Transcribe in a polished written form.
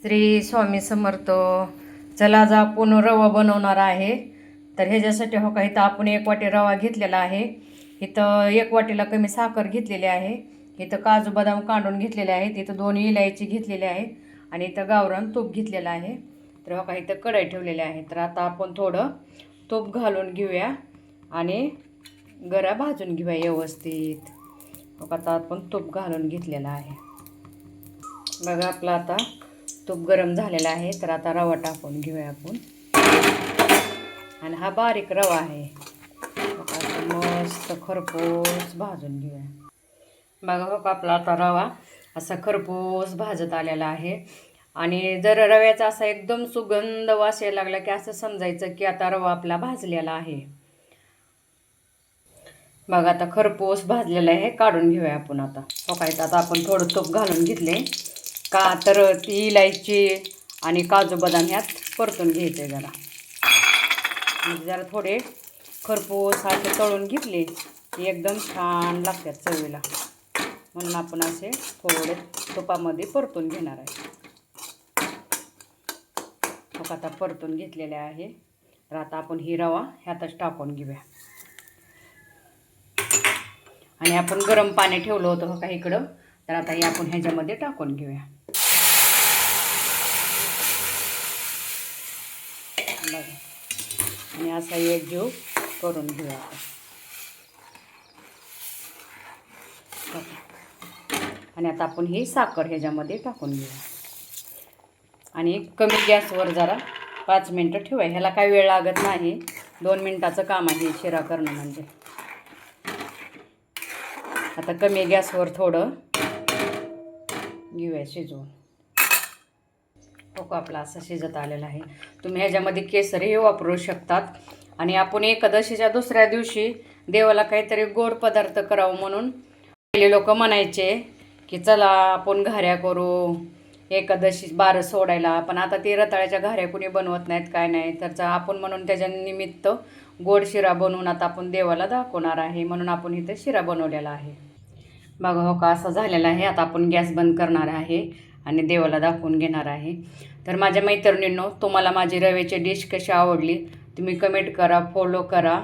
श्री स्वामी समर्थ. चला आज आपण रवा बनवणार आहे. तर ह्याच्यासाठी हो का इथं आपण 1 वाटी रवा घेतलेला आहे. इथं 1 वाटीला कमी साखर घेतलेली आहे. इथं काजू बदाम काढून घेतलेले आहेत. इथं 2 इलायची घेतलेली आहे आणि इथं गावरान तूप घेतलेलं आहे. तर हो का इथं कढई ठेवलेली आहे. तर आता आपण थोडं तूप घालून घेऊया आणि गरा भाजून घेऊया व्यवस्थित. हो का आता आपण तूप घालून घेतलेलं आहे. बघा आपला आता तूप गरम झालेला आहे. तर आता रवा टाकून घेऊया आपण. आणि हा बारीक रवा आहे. आता मस्त खरपूस भाजून घेऊया. बघा हो का आपला आता रवा असा खरपूस भाजत आलेला आहे. आणि जर रव्याचा असा एकदम सुगंध वास यायला लागला की असं समजायचं की आता रवा आपला भाजलेला आहे. बघा आता खरपूस भाजलेला आहे. काढून घेऊया आपण आता. हो का आता आपण थोडं तूप घालून घेतले का तर ती इलायची आणि काजू बदाम ह्यात परतून घ्यायचे जरा. म्हणजे जरा थोडे खरपूस असे तळून घेतले की एकदम छान लागतात चवीला. म्हणून आपण असे थोडे तुपामध्ये परतून घेणार आहे. हो आता परतून घेतलेले आहे. तर आता आपण ही रवा ह्यातच टाकून घेऊया. आणि आपण गरम पाणी ठेवलं होतं हो का इकडं. तर आता हे आपण ह्याच्यामध्ये टाकून घेऊया. बघा आणि असा एकजीव करून घेऊया. आणि आता आपण ही साखर ह्याच्यामध्ये टाकून घेऊया. आणि कमी गॅसवर जरा 5 मिनटं ठेवूया. ह्याला काही वेळ लागत नाही. 2 मिनटाचं काम आहे शिरा करणं म्हणजे. आता कमी गॅसवर थोडं घेऊया शिजवून. हो का आपला असं शिजत आलेला आहे. तुम्ही ह्याच्यामध्ये केसरही वापरू शकतात. आणि आपण एकादशीच्या दुसऱ्या दिवशी देवाला काहीतरी गोड पदार्थ करावं म्हणून पहिले लोक म्हणायचे की चला आपण घाऱ्या करू एकादशी 12 सोडायला. पण आता ते रताळ्याच्या घाऱ्या कुणी बनवत नाहीत काय नाही. तर आपण म्हणून त्याच्या निमित्त गोड शिरा बनवून आता आपण देवाला दाखवणार आहे. म्हणून आपण इथे शिरा बनवलेला आहे. बघा हो का असं झालेलं आहे. आता आपण गॅस बंद करणार आहे आणि देवाला दाखवून घेणार आहे. तर माझ्या मैत्रिणींनो तुम्हाला माझी रव्याची डिश कशी आवडली तुम्ही कमेंट करा, फॉलो करा.